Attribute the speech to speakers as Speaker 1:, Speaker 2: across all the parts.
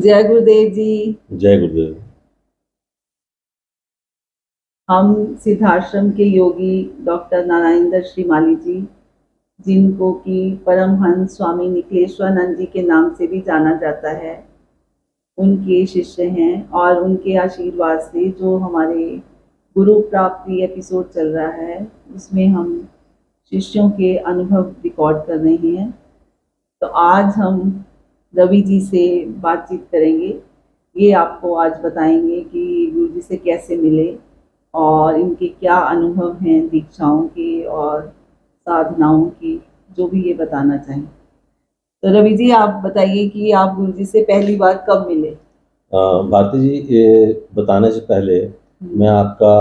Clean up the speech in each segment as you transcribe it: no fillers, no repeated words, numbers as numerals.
Speaker 1: जय गुरुदेव जी।
Speaker 2: जय गुरुदेव।
Speaker 1: हम सिद्धाश्रम के योगी डॉक्टर नारायण श्रीमाली जी, जिनको कि परमहंस स्वामी निखिलेश्वरानंद जी के नाम से भी जाना जाता है, उनके शिष्य हैं। और उनके आशीर्वाद से जो हमारे गुरु प्राप्ति एपिसोड चल रहा है, उसमें हम शिष्यों के अनुभव रिकॉर्ड कर रहे हैं। तो आज हम रवि जी से बातचीत करेंगे। ये आपको आज बताएंगे कि गुरु जी से कैसे मिले और इनके क्या अनुभव हैं दीक्षाओं के और साधनाओं की, जो भी ये बताना चाहें। तो रवि जी, आप बताइए कि आप गुरु जी से पहली बार कब मिले?
Speaker 2: भारती जी, ये बताने से पहले मैं आपका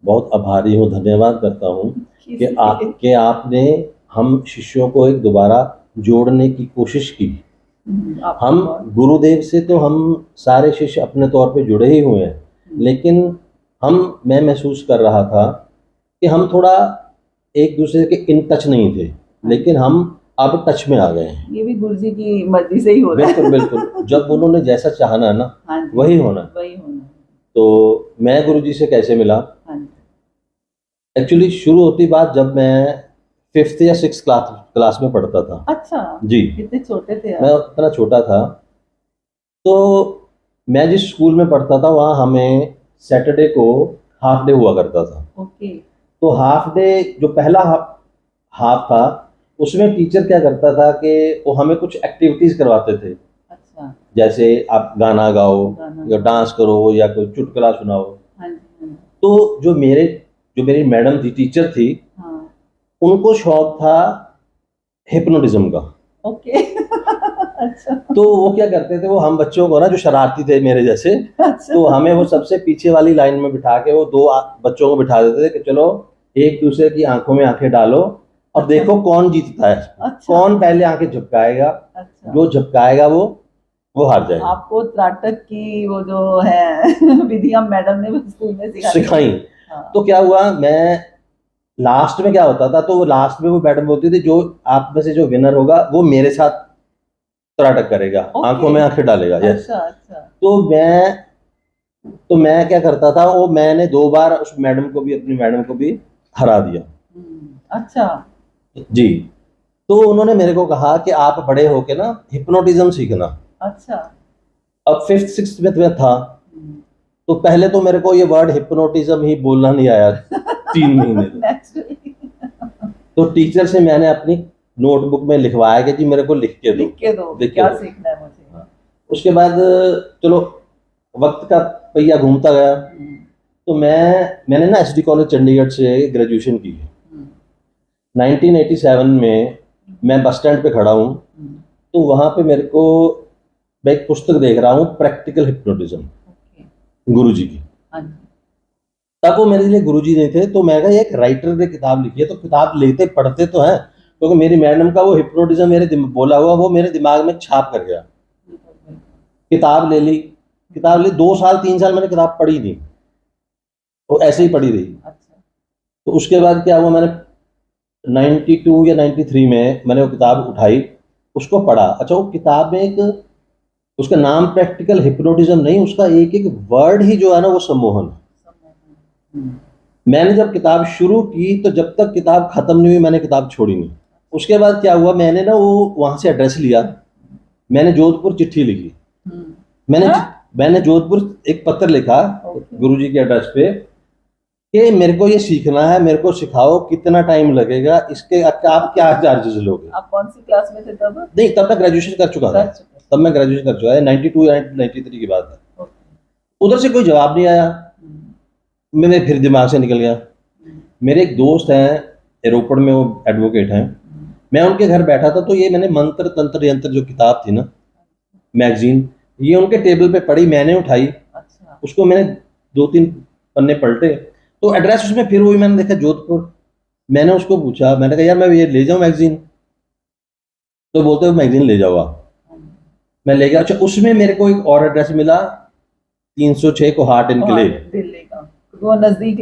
Speaker 2: बहुत आभारी हूँ, धन्यवाद करता हूँ कि आपने हम शिष्यों को एक दोबारा जोड़ने की कोशिश की। हम गुरुदेव से तो हम सारे शिष्य अपने तौर पे जुड़े ही हुए हैं, लेकिन मैं महसूस कर रहा था कि हम थोड़ा एक दूसरे के इन टच नहीं थे, लेकिन हम अब टच में आ गए हैं।
Speaker 1: ये भी गुरु जी की मर्जी से ही हो रहा है।
Speaker 2: बिल्कुल बिल्कुल, जब उन्होंने जैसा चाहना है ना, वही होना। तो मैं गुरु जी से कैसे मिला? एक्चुअली शुरू होती बात जब मैं 5th या 6th क्लास में पढ़ता था।
Speaker 1: अच्छा
Speaker 2: जी,
Speaker 1: कितने छोटे थे आप?
Speaker 2: मैं उतना छोटा था। तो मैं जिस स्कूल में पढ़ता था वहाँ हमें सैटरडे को हाफ डे हुआ करता था।
Speaker 1: ओके।
Speaker 2: तो हाफ डे जो पहला हाफ था, उसमें टीचर क्या करता था कि वो हमें कुछ एक्टिविटीज करवाते थे।
Speaker 1: अच्छा।
Speaker 2: जैसे आप गाना गाओ या डांस करो या कोई चुटकुला सुनाओ। तो जो मेरी मैडम थी, टीचर थी, उनको शौक था हिप्नोटिज्म का।
Speaker 1: ओके। अच्छा।
Speaker 2: तो वो क्या करते थे, वो हम बच्चों को ना, जो शरारती थे मेरे जैसे,
Speaker 1: अच्छा।
Speaker 2: तो हमें वो सबसे पीछे वाली लाइन में बिठा के वो 2 बच्चों को बिठा देते थे कि चलो एक दूसरे की आंखों में आंखें डालो और देखो कौन जीतता है। अच्छा। कौन पहले आंखें झपकाएगा। अच्छा। जो झपकाएगा वो हार जाएगा।
Speaker 1: आपको त्राटक की वो जो है विधियां मैडम ने स्कूल में
Speaker 2: सिखाई। हाँ। तो क्या हुआ, मैं लास्ट में क्या होता था, तो लास्ट में वो मैडम बोलती थी जो आप में से जो विनर होगा वो मेरे साथ त्राटक करेगा, आंखों में आंखें डालेगा।
Speaker 1: अच्छा, अच्छा।
Speaker 2: तो मैं क्या करता था, वो मैंने 2 बार उस मैडम को भी, अपनी मैडम को भी हरा दिया।
Speaker 1: अच्छा
Speaker 2: जी। तो उन्होंने मेरे को कहा कि आप बड़े होके ना हिप्नोटिज्म सीखना। अच्छा। अब 5th 6th में था, तो पहले तो मेरे को ये वर्ड हिप्नोटिज्म ही बोलना नहीं आया 3 महीने। तो टीचर से मैंने अपनी नोटबुक में लिखवाया कि जी मेरे को लिख के दो
Speaker 1: क्या सीखना है मुझे।
Speaker 2: उसके बाद चलो वक्त का पहिया घूमता गया। तो मैंने ना SD कॉलेज चंडीगढ़ से ग्रेजुएशन की है। 1987 में मैं बस स्टैंड पे खड़ा हूँ, तो वहाँ पे मेरे को, मैं एक पुस्तक देख रहा हूँ, प्रैक्टिकल हिप्नोटिज्म, गुरुजी की। तब वो मेरे लिए गुरुजी नहीं थे, तो मैं कहा एक राइटर ने किताब लिखी है, तो किताब लेते पढ़ते तो हैं, क्योंकि मेरी मैडम का वो हिप्नोटिज्म मेरे बोला हुआ वो मेरे दिमाग में छाप कर गया। किताब ले ली 2 साल 3 साल मैंने किताब पढ़ी नहीं, वो ऐसे ही पढ़ी रही। तो उसके बाद क्या हुआ, मैंने 92 या 93 में मैंने वो किताब उठाई, उसको पढ़ा। अच्छा, वो किताब में एक, उसका नाम प्रैक्टिकल हिप्नोटिज्म नहीं, उसका एक एक वर्ड ही जो है ना वो सम्मोहन। मैंने जब किताब शुरू की तो जब तक किताब खत्म नहीं हुई मैंने किताब छोड़ी नहीं। उसके बाद क्या हुआ, मैंने ना वो वहां से एड्रेस लिया, मैंने जोधपुर चिट्ठी लिखी। मैंने जोधपुर एक पत्र लिखा गुरुजी के एड्रेस पे कि मेरे को ये सीखना है, मेरे को सिखाओ, कितना टाइम लगेगा, इसके आप क्या चार्जेस लोगे।
Speaker 1: आप कौन सी क्लास में थे तब?
Speaker 2: नहीं, तब मैं ग्रेजुएशन कर चुका था। तब मैं ग्रेजुएशन कर चुका है, 92 या 93 की बात है। उधर से कोई जवाब नहीं आया, मेरे फिर दिमाग से निकल गया। मेरे एक दोस्त हैं रोपड़ में, वो एडवोकेट हैं, मैं उनके घर बैठा था, तो ये मैंने मंत्र तंत्र यंत्र जो किताब थी ना, मैगजीन, ये उनके टेबल पे पड़ी, मैंने उठाई। अच्छा। उसको मैंने 2-3 पन्ने पलटे, तो एड्रेस उसमें फिर वही मैंने देखा, जोधपुर। मैंने उसको पूछा, मैंने कहा यार मैं ये ले जाऊं मैगजीन? तो बोलते हो मैगजीन ले जाओ आप। मैं ले गया। अच्छा, उसमें मेरे को एक और एड्रेस मिला, 306 को हार्ट एंड क्ले,
Speaker 1: दिल्ली का। वो नजदीक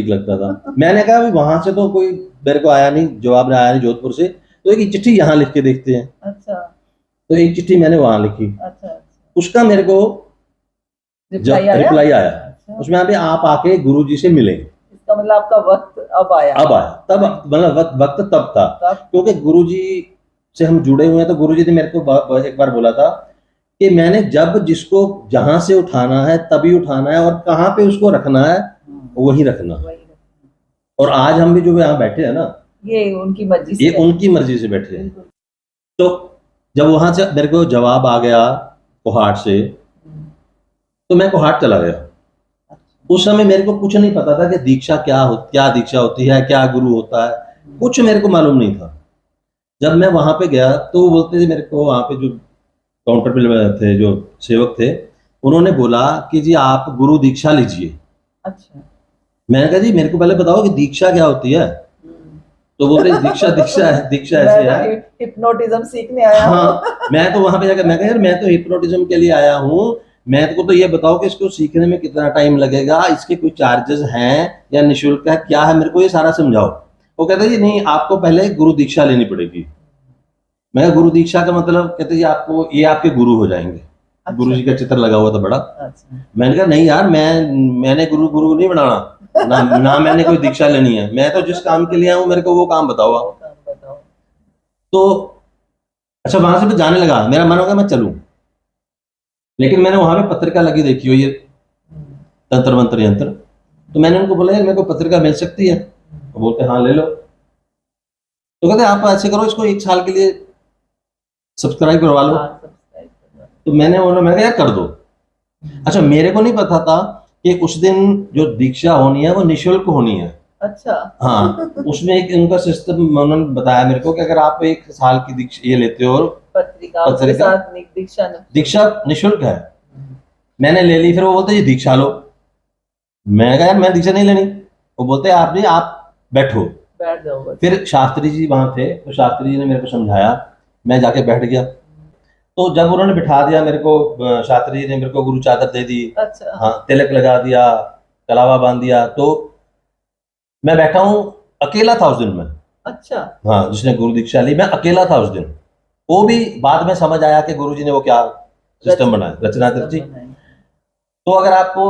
Speaker 1: लगता था।
Speaker 2: मैंने कहा वहां से तो कोई मेरे को आया नहीं, जवाब आया नहीं जोधपुर से, तो एक चिट्ठी यहाँ लिख के देखते हैं। अच्छा। तो एक चिट्ठी मैंने वहां लिखी। अच्छा। उसका मेरे को जब रिप्लाई आया
Speaker 1: अच्छा।
Speaker 2: उसमें यहाँ पे आप आके गुरु जी से मिले।
Speaker 1: इसका मतलब आपका वक्त अब आया
Speaker 2: तब मतलब वक्त तब था, क्योंकि गुरु जी से हम जुड़े हुए हैं। तो गुरु जी ने मेरे को एक बार बोला था कि मैंने जब जिसको जहां से उठाना है तभी उठाना है, और कहाँ पे उसको रखना है वही रखना। और आज हम भी जो यहाँ बैठे हैं ना, ये उनकी मर्जी से बैठे हैं। तो जब वहां से मेरे को जवाब आ गया कोहाट से, तो मैं कोहाट चला गया। उस समय मेरे को कुछ नहीं पता था कि दीक्षा क्या दीक्षा होती है, क्या गुरु होता है, कुछ मेरे को मालूम नहीं था। जब मैं वहां पे गया तो वो बोलते थे मेरे को, वहां पे जो काउंटर पे थे जो सेवक थे, उन्होंने बोला कि जी आप गुरु दीक्षा लीजिए। अच्छा। मैंने कहा जी मेरे को पहले बताओ कि दीक्षा क्या होती है। तो बोलते दीक्षा ऐसे है,
Speaker 1: हिप्नोटिज्म सीखने आया।
Speaker 2: हाँ, मैं तो वहां पे जाकर मैं कहा यार मैं तो हिप्नोटिज्म के लिए आया हूँ, मैं तो ये बताओ कि इसको सीखने में कितना टाइम लगेगा, इसके कोई चार्जेस हैं या निःशुल्क है, क्या है, मेरे को ये सारा समझाओ। वो कहते जी नहीं, आपको पहले गुरु दीक्षा लेनी पड़ेगी। मैं गुरु दीक्षा का मतलब, कहते जी आपको ये आपके गुरु हो जाएंगे। अच्छा। गुरु जी का चित्र लगा हुआ था बड़ा। अच्छा। मैंने कहा नहीं यार, मैंने गुरु नहीं बनाना ना मैंने कोई दीक्षा लेनी है, मैं तो जिस काम के लिए आया हूँ मेरे को वो काम बताओ आप। तो अच्छा, वहां से मैं जाने लगा, मेरा मन होगा मैं चलूं, लेकिन मैंने वहां पे पत्रिका लगी देखी हुई है तंत्र मंत्र यंत्र। तो मैंने उनको बोला यार मेरे को पत्रिका मिल सकती है। वो बोलते हाँ ले लो। तो कहते आप ऐसे करो, इसको 1 साल के लिए सब्सक्राइब करवा लो। तो मैंने बोला, मैं यार कर दो। अच्छा, मेरे को नहीं पता था कि उस दिन जो दीक्षा होनी है वो निःशुल्क होनी है। अच्छा। हाँ, उसमें एक उनका सिस्टम उन्होंने बताया मेरे को कि अगर आप 1 साल की दीक्षा ये लेते हो, पत्रिका दीक्षा निःशुल्क है। मैंने ले ली, फिर वो बोलते जी दीक्षा लो। मैं कहा यार मैं दीक्षा नहीं लेनी। वो बोलते आप नहीं, आप बैठो, बैठ जाओ। फिर शास्त्री जी वहां थे, तो शास्त्री जी ने मेरे को समझाया, मैं जाके बैठ गया। तो जब उन्होंने बिठा दिया मेरे को, शास्त्री जी ने मेरे को गुरु चादर दे दी। अच्छा। हाँ, तिलक लगा दिया, कलावा बांध दिया, तो मैं बैठा हूँ, अकेला था उस दिन में। अच्छा। हाँ, जिसने गुरु दीक्षा ली, मैं अकेला था उस दिन। वो भी बाद में समझ आया कि गुरु जी ने वो क्या सिस्टम बनाया, रचना जी। तो अगर आपको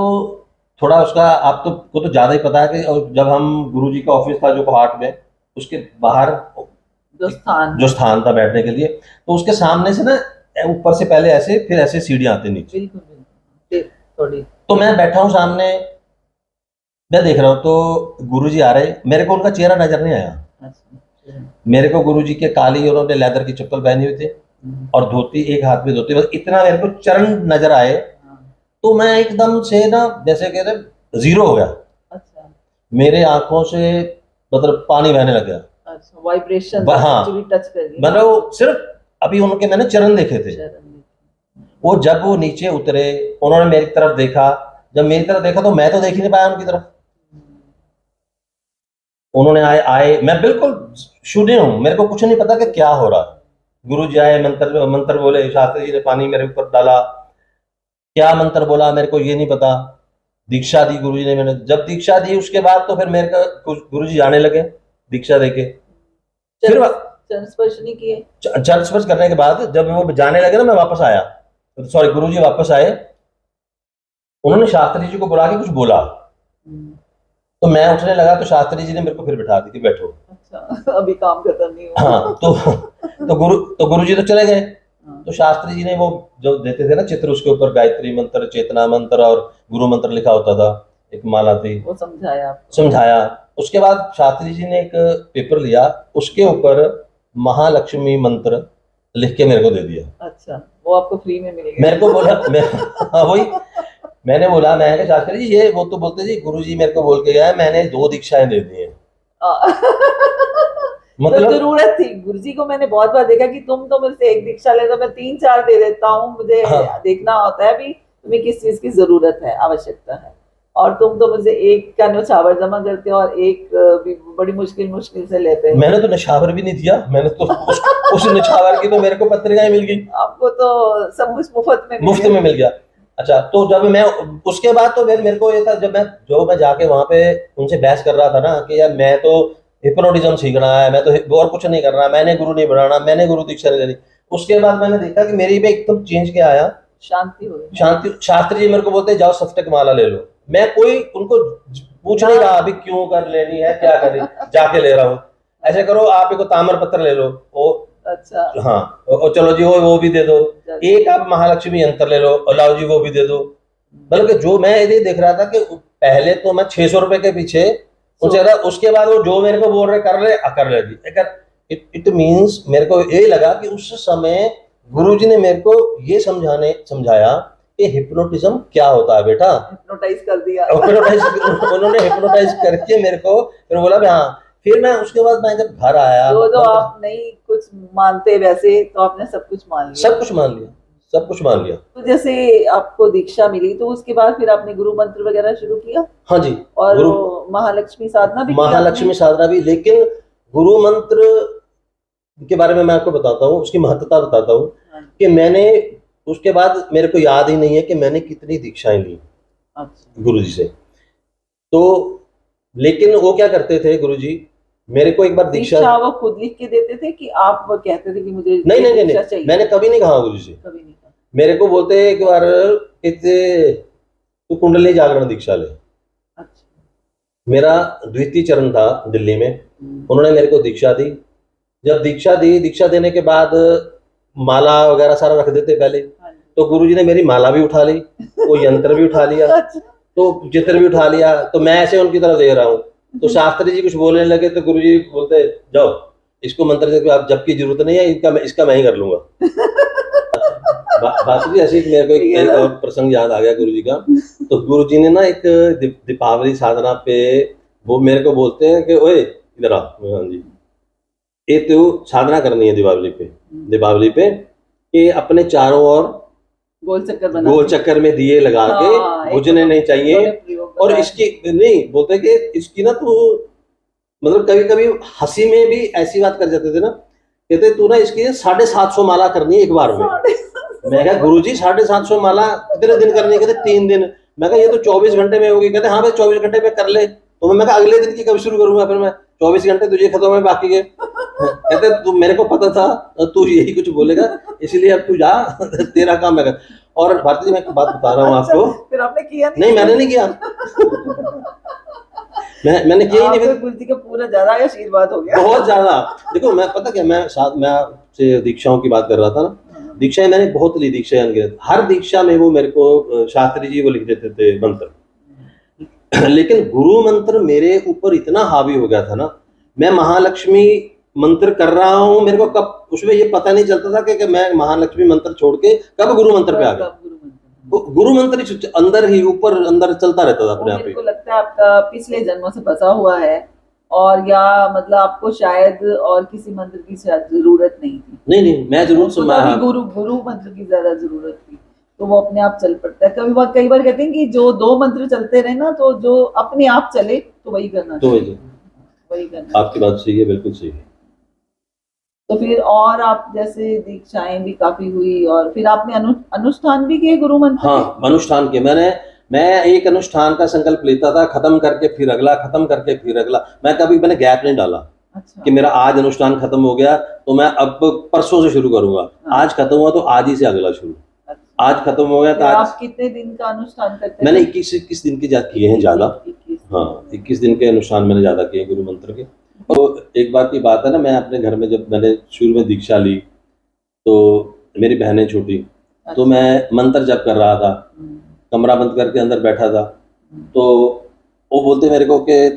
Speaker 2: थोड़ा उसका, आप तो को तो ज्यादा ही पता है कि जब हम गुरु जी का ऑफिस था जो कोहाट में, उसके बाहर जो स्थान था बैठने के लिए, तो उसके सामने से ना ऊपर से पहले ऐसे, फिर ऐसे सीढ़ियां आती नीचे। थोड़ी तो मैं बैठा हूँ सामने, मैं देख रहा हूँ तो गुरुजी आ रहे, मेरे को उनका चेहरा नजर नहीं आया। मेरे को गुरुजी के काली, उन्होंने लेदर की चप्पल पहनी हुई थी और धोती, एक हाथ में धोती, बस इतना मेरे को चरण नजर आए। तो मैं एकदम से ना, जैसे कह रहे जीरो हो गया। अच्छा। मेरे आंखों से मतलब पानी बहने लग गया। अच्छा, वाइब्रेशन टच कर गई। मतलब सिर्फ अभी उनके मैंने चरण देखे थे, वो जब वो नीचे उतरे, उन्होंने मेरी तरफ देखा, जब मेरी तरफ देखा तो मैं तो देख ही नहीं पाया उनकी तरफ। उन्होंने आए, मैं बिल्कुल शून्य हूं, मेरे को कुछ नहीं पता कि क्या हो रहा है। गुरु जी आए, मंत्र बोले, शास्त्री जी ने पानी मेरे ऊपर डाला, क्या मंत्र बोला मेरे को ये नहीं पता। दीक्षा दी गुरु जी ने, मैंने जब दीक्षा दी उसके बाद तो फिर मेरे को गुरु जी जाने लगे दीक्षा देके। फिर चरण स्पर्श नहीं किए। चरण स्पर्श करने के बाद जब वो जाने लगे ना, मैं वापस आया, सॉरी गुरु जी वापस आए, उन्होंने शास्त्री जी को बुला के कुछ बोला, तो मैं उठने लगा, तो शास्त्री जी ने मेरे को फिर बिठा दी थी, बैठो। अच्छा, अभी काम खत्म नहीं हुआ। हाँ, तो गुरु जी तो चले गए। तो शास्त्री जी ने वो जो देते थे ना चित्र, उसके ऊपर गायत्री मंत्र, चेतना मंत्र और गुरु मंत्र लिखा होता था, एक माला थी, वो समझाया। उसके बाद शास्त्री जी ने एक पेपर लिया, उसके ऊपर महालक्ष्मी मंत्र लिख के मेरे को दे दिया। अच्छा, वो आपको फ्री में मिलेगा। मेरे को बोला, हाँ वही मैंने बोला, मैं क्या शास्त्री जी ये, वो तो बोलते जी गुरु जी मेरे को बोल के गया, मैंने 2 दीक्षाएं दे दी हैं। मतलब तो जरूरत थी, गुरुजी को मैंने बहुत बार देखा कि तुम तो मुझसे 1 दीक्षा ले, तो मैं 3-4 दे देता हूँ, मुझे देखना होता है भी तुम्हें किस चीज की जरूरत है, आवश्यकता है, और तुम तो मुझे 1 का न्यौछावर जमा करते हो और 1 भी बड़ी मुश्किल से लेते हैं। मैंने तो न्यौछावर भी नहीं दिया, मैंने तो उस न्यौछावर की तो मेरे को पत्रिकाएं मिल गई। आपको तो सब कुछ मुफ्त में मिल गया। अच्छा, तो जब मैं उसके बाद तो मेरे को ये था, जब मैं जाके वहां पे उनसे बहस कर रहा था ना कि यार मैं तो हिप्नोटिज्म सीखना है, मैं तो और कुछ नहीं करना, मैंने गुरु नहीं बनाना, मैंने गुरु दीक्षा नहीं लेनी। उसके बाद मैंने देखा कि मेरी भी एकदम चेंज क्या आया,
Speaker 1: शांति हो गई।
Speaker 2: शांति। शास्त्री जी मेरे को बोलते हैं जाओ सफ्ते की माला ले लो। मैं कोई उनको पूछ नहीं रहा अभी क्यों कर लेनी है, क्या करें, जाके ले रहा हूँ। ऐसे करो आप एक ताम्र पत्र ले लो, वो
Speaker 1: अच्छा
Speaker 2: हाँ, और चलो जी वो भी दे दो। एक आप महालक्ष्मी यंत्र ले लो और लाओ जी वो भी दे दो। बल्कि जो मैं ये देख रहा था कि पहले तो मैं 600 रुपए के पीछे उनसे था, उसके बाद वो जो मेरे को बोल रहे कर ले जी। इट मीन्स मेरे को ये लगा कि उस समय गुरुजी ने मेरे को ये समझाया कि हिप्नोटिज्म क्या होता है बेटा।
Speaker 1: हिप्नोटाइज कर दिया।
Speaker 2: उन्होंने हिप्नोटाइज करके मेरे को फिर बोला भी हाँ। फिर मैं उसके बाद मैं जब घर आया,
Speaker 1: जो आप नहीं कुछ मानते वैसे, तो आपने सब कुछ मान लिया।
Speaker 2: सब कुछ मान लिया, सब कुछ मान लिया।
Speaker 1: तो जैसे आपको दीक्षा मिली तो उसके बाद फिर आपने गुरु मंत्र वगैरह शुरू किया?
Speaker 2: हाँ जी।
Speaker 1: और महालक्ष्मी साधना भी?
Speaker 2: महालक्ष्मी साधना भी, लेकिन गुरु मंत्र के बारे में मैं आपको बताता हूँ, उसकी महत्ता बताता हूँ कि मैंने उसके बाद मेरे को याद ही नहीं है कि मैंने कितनी दीक्षाएं ली गुरु जी से। तो लेकिन वो क्या करते थे गुरु जी, मेरे को एक बार दीक्षा
Speaker 1: वो खुद लिख के देते थे कि आप कहते थे कि मुझे
Speaker 2: नहीं, मैंने कभी नहीं कहा गुरु जी से।
Speaker 1: कभी नहीं कहा।
Speaker 2: मेरे को बोलते एक बार तू कुंडली जागरण दीक्षा ले।
Speaker 1: अच्छा।
Speaker 2: मेरा द्वितीय चरण था दिल्ली में, उन्होंने मेरे को दीक्षा दी। जब दीक्षा दी, दीक्षा देने के बाद माला वगैरह सारा रख देते पहले, तो गुरुजी ने मेरी माला भी उठा ली, वो यंत्र भी उठा लिया, तो चित्र भी उठा लिया। तो मैं ऐसे उनकी तरफ दे रहा हूँ, तो शास्त्री जी कुछ बोलने लगे तो गुरुजी बोलते जाओ इसको मंत्र से आप जबकि जरूरत नहीं है, इसका मैं ही कर लूंगा। बात जी ऐसे मेरे को एक और प्रसंग याद आ गया गुरुजी का। तो गुरुजी ने ना एक दीपावली साधना पे वो मेरे को बोलते हैं कि ओए इधर आ। हाँ जी, ये तो साधना करनी है दीपावली पे कि अपने चारों ओर गोल चक्कर में दिए लगा के बुझने नहीं चाहिए। और इसकी नहीं बोलते कि इसकी ना तू मतलब कभी कभी हंसी में भी ऐसी बात कर जाते थे ना, कहते तू ना इसकी 750 माला करनी है एक बार में। मैं कहा गुरुजी 750 माला कितने दिन करनी है? कहते 3 दिन। मैं कहा ये तो 24 घंटे में होगी। कहते हाँ भाई 24 घंटे में कर ले। तो मैं कहा अगले दिन की कब शुरू करूंगा? फिर मैं 24 घंटे तुझे खत्म है बाकी के। कहते तू मेरे को पता था तू यही कुछ बोलेगा, इसलिए अब तू जा, तेरा काम है। और भारती जी मैं एक बात बता रहा हूँ आपको।
Speaker 1: फिर आपने किया? नहीं
Speaker 2: मैंने नहीं किया। मैंने किया ही नहीं।
Speaker 1: गुरु जी का पूरा ज्यादा आशीर्वाद हो गया, बहुत
Speaker 2: ज्यादा। देखो मैं पता क्या, मैं आपसे दीक्षाओं की बात कर रहा था ना, दीक्षाएं मैंने बहुत ली, दीक्षाएं हर दीक्षा में वो मेरे को शास्त्री जी वो लिख देते थे मंत्र। लेकिन गुरु मंत्र मेरे ऊपर इतना हावी हो गया था ना, मैं महालक्ष्मी मंत्र कर रहा हूँ, मेरे को कब उसमें ये पता नहीं चलता था कि मैं महालक्ष्मी मंत्र छोड़ के कब गुरु मंत्र पे आ गया। गुरु मंत्र अंदर ही ऊपर अंदर चलता रहता था अपने आप।
Speaker 1: मेरे को लगता है आपका पिछले जन्मों से बसा हुआ है, और या मतलब आपको शायद और किसी मंत्र की जरूरत नहीं थी।
Speaker 2: नहीं मैं जरूर
Speaker 1: गुरु मंत्र की ज्यादा जरूरत थी, तो वो अपने आप चल पड़ता है। कई बार कहते हैं कि जो 2 मंत्र चलते रहे ना, तो जो अपने आप चले तो वही करना चाहिए। वही करना।
Speaker 2: आपकी बात सही है, बिल्कुल सही है।
Speaker 1: तो फिर और आप जैसे दीक्षाएं भी काफी हुई, और फिर आपने अनुष्ठान भी किए गुरु मंत्र?
Speaker 2: हाँ, अनुष्ठान किए मैं एक अनुष्ठाान का संकल्प लेता था, खत्म करके फिर अगला, खत्म करके फिर अगला। मैंने गैप नहीं डाला। अच्छा। कि मेरा आज अनुष्ठान खत्म हो गया तो मैं अब परसों से शुरू करूंगा। हाँ। आज खत्म हुआ तो आज ही से अगला शुरू। अच्छा। आज खत्म हो गया तो आज। आप
Speaker 1: कितने दिन का अनुष्ठान करते हैं?
Speaker 2: मैंने 21 दिन के किए हैं ज्यादा। हाँ, 21 दिन के अनुष्ठान मैंने ज्यादा किए गुरु मंत्र के। तो एक बार की बात है ना, मैं अपने घर में जब मैंने शुरू में दीक्षा ली तो मेरी बहनें छोटी। अच्छा। तो मैं मंत्र जप कर रहा था, कमरा बंद करके अंदर बैठा था। तो वो बोलते मेरे को कि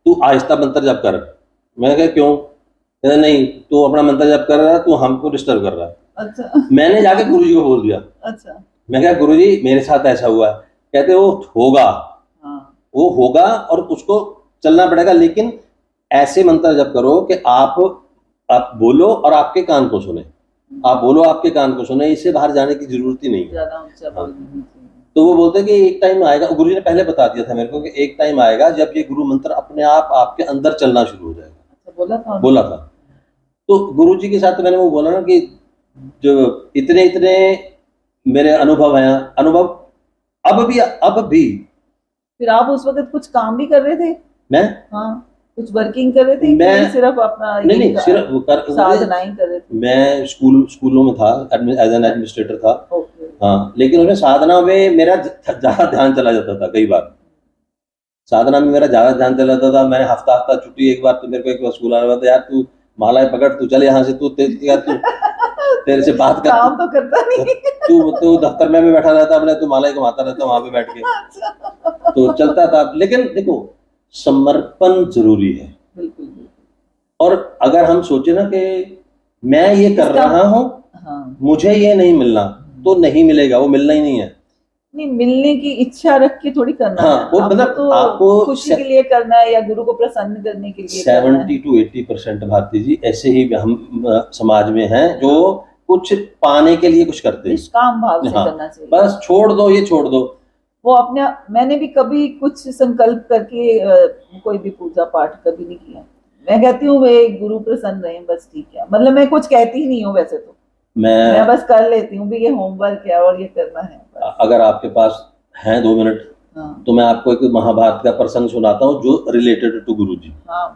Speaker 2: तू आहिस्ता मंत्र जप कर। मैं कहा क्यों? कहते नहीं, तू अपना मंत्र जप कर रहा है, तू हमको डिस्टर्ब कर रहा है। अच्छा। मैंने जाके गुरुजी को बोल दिया। अच्छा। मैं कहा गुरुजी मेरे साथ ऐसा हुआ है। कहते वो होगा। हाँ। वो होगा और उसको चलना पड़ेगा, लेकिन ऐसे मंत्र जप करो कि आप बोलो और आपके कान को सुने। आप बोलो आपके कान को सुने, इससे बाहर जाने की जरूरत ही नहीं है। हाँ। तो वो बोलते कि एक टाइम आएगा, गुरुजी ने पहले बता दिया था मेरे को कि एक टाइम आएगा जब ये गुरु मंत्र अपने आप आपके अंदर चलना शुरू हो जाएगा। बोला था। तो गुरुजी के साथ मैंने वो बोला ना कि जो इतने मेरे अनुभव हैं, अनुभव अब भी। फिर
Speaker 1: आप उस वक्त कुछ काम भी कर रहे थे?
Speaker 2: मैं?
Speaker 1: हाँ, कुछ वर्किंग कर रहे थे?
Speaker 2: मैं
Speaker 1: सिर्फ अपना
Speaker 2: नहीं सिर्फ
Speaker 1: साधना ही कर रहे थे।
Speaker 2: मैं स्कूलों में था, एज एन एडमिनिस्ट्रेटर था। हाँ, लेकिन उसमें साधना में मेरा ज़्यादा ध्यान चला जाता था। कई बार साधना में मेरा ज़्यादा ध्यान चला जाता था। मैंने हफ्ता छुट्टी, एक बार तो मेरे को एक बार स्कूल आया था, यार तू मालाएं पकड़, तू चल यहाँ से, तू तेरे से बात कर,
Speaker 1: काम तो करता नहीं,
Speaker 2: तू दफ्तर में भी बैठा रहता, अपने तू मालाएं घुमाता रहता वहां पे बैठ के। तो चलता था। लेकिन देखो, समर्पण जरूरी है।
Speaker 1: बिल्कुल।
Speaker 2: और अगर हम सोचे ना कि मैं ये कर रहा हूँ,
Speaker 1: हाँ,
Speaker 2: मुझे ये नहीं मिलना, तो नहीं मिलेगा, वो मिलना ही नहीं है।
Speaker 1: नहीं, मिलने की इच्छा रख के थोड़ी करना
Speaker 2: हाँ,
Speaker 1: है।
Speaker 2: वो मतलब
Speaker 1: तो
Speaker 2: आपको
Speaker 1: खुशी के लिए करना है या गुरु को प्रसन्न करने के लिए करना है।
Speaker 2: 70 to 80% भारती जी ऐसे ही हम समाज में हैं जो कुछ पाने के लिए कुछ करते हैं।
Speaker 1: निष्काम भाव से
Speaker 2: हाँ,
Speaker 1: करना चाहिए।
Speaker 2: बस छोड़ दो, ये छोड़ दो।
Speaker 1: वो अपने, मैंने भी कभी कुछ संकल्प करके कोई भी पूजा पाठ कभी नहीं किया। मैं कहती हूँ वे गुरु प्रसन्न रहे, बस ठीक है। मतलब मैं कुछ कहती ही नहीं हूँ वैसे तो, मैं बस कर लेती हूँ भी ये होमवर्क है और ये करना है बस।
Speaker 2: अगर आपके पास है 2 मिनट,
Speaker 1: हाँ,
Speaker 2: तो मैं आपको एक महाभारत का प्रसंग सुनाता हूँ जो रिलेटेड टू गुरु जी।
Speaker 1: हाँ,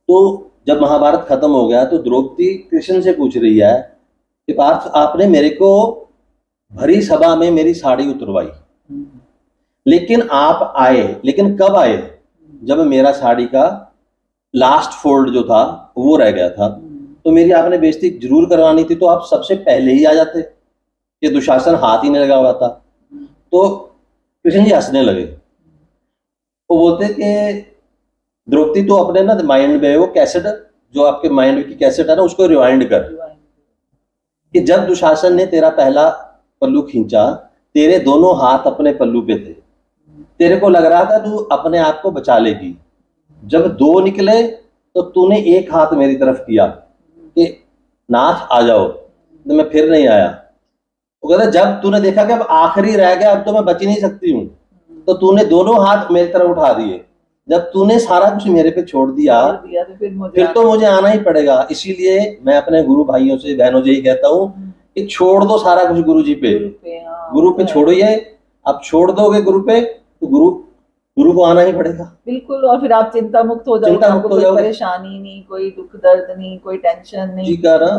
Speaker 2: तो जब महाभारत खत्म हो गया तो द्रौपदी कृष्ण से पूछ रही है कि पार्थ, आपने मेरे को भरी सभा में मेरी साड़ी उतरवाई, लेकिन आप आए, लेकिन कब आए? जब मेरा साड़ी का लास्ट फोल्ड जो था वो रह गया था, तो मेरी आपने बेइज्जती जरूर करवानी थी, तो आप सबसे पहले ही आ जाते। ये दुशासन हाथ ही नहीं लगा हुआ था। तो कृष्ण जी हंसने लगे। वो बोलते कि द्रौपदी, तो अपने ना माइंड में वो कैसेट, जो आपके माइंड की कैसेट है ना, उसको रिवाइंड कर, कि जब दुशासन ने तेरा पहला पल्लू खींचा, तेरे दोनों हाथ अपने पल्लू पे थे, तेरे को लग रहा था तू अपने आप को बचा लेगी। जब 2 निकले तो तूने एक हाथ मेरी तरफ किया कि नाथ आ जाओ, तो मैं फिर नहीं आया। वो कहता, जब तूने देखा कि अब आखिरी रह गया, अब तो मैं बच ही नहीं सकती हूँ, तो तूने दोनों हाथ मेरी तरफ उठा दिए। जब तूने सारा कुछ मेरे पे छोड़ दिया
Speaker 1: तो
Speaker 2: फिर तो मुझे आना ही पड़ेगा। इसीलिए मैं अपने गुरु भाइयों से, बहनों से ही कहता हूँ कि छोड़ दो सारा कुछ गुरु जी पे, गुरु पे छोड़िए। आप छोड़ दोगे गुरु पे, तो गुरु को आना ही पड़ेगा।
Speaker 1: बिल्कुल। और फिर आप चिंता मुक्त हो जाओगे, आपको कोई परेशानी नहीं, कोई दुख दर्द नहीं, कोई टेंशन नहीं।
Speaker 2: जी का ना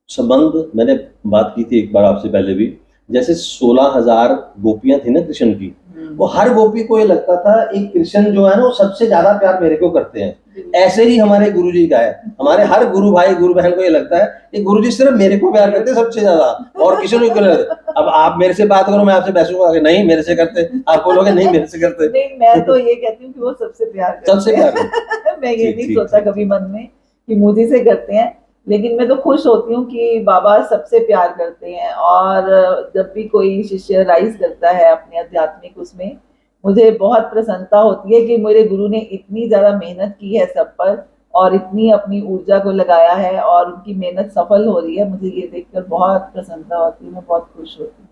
Speaker 2: संबंध, मैंने बात की थी एक बार आपसे पहले भी, जैसे 16,000 गोपियां थी ना कृष्ण की, वो हर गोपी को ये लगता था एक कृष्ण जो है ना वो सबसे ज्यादा प्यार मेरे को करते हैं। ऐसे ही हमारे गुरु जी का है। हमारे हर गुरु भाई गुरु बहन को ये लगता है कि गुरु जी सिर्फ मेरे को प्यार करते हैं सबसे ज्यादा, और किसी को नहीं। अब आप मेरे से बात करो, मैं आपसे बैसूंगा कि नहीं मेरे से करते, आप बोलोगे नहीं मेरे से करते।
Speaker 1: नहीं, मैं तो ये कहती हूँ कि वो सबसे प्यार करते हैं।
Speaker 2: सबसे प्यार
Speaker 1: मैं ये नहीं सोचा कभी मन में कि मुझे से करते हैं, लेकिन मैं तो खुश होती हूँ कि बाबा सबसे प्यार करते हैं। और जब भी कोई शिष्य राइज करता है अपने आध्यात्मिक उसमें, मुझे बहुत प्रसन्नता होती है कि मेरे गुरु ने इतनी ज्यादा मेहनत की है सब पर, और इतनी अपनी ऊर्जा को लगाया है और उनकी मेहनत सफल हो रही है। मुझे ये देखकर बहुत प्रसन्नता होती है, मैं बहुत खुश होती हूँ।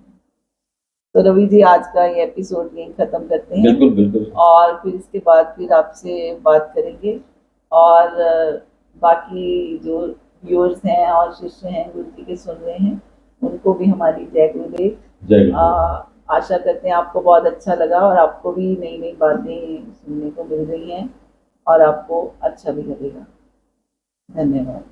Speaker 1: तो रवि जी, आज का ये एपिसोड यहीं खत्म करते हैं।
Speaker 2: बिल्कुल बिल्कुल।
Speaker 1: और फिर इसके बाद फिर आपसे बात करेंगे, और बाकी जो व्यूअर्स हैं और शिष्य हैं गुरु जी के सुन रहे हैं, उनको भी हमारी जय गुरुदेव। आशा करते हैं आपको बहुत अच्छा लगा और आपको भी नई नई बातें सुनने को मिल रही हैं और आपको अच्छा भी लगेगा। धन्यवाद।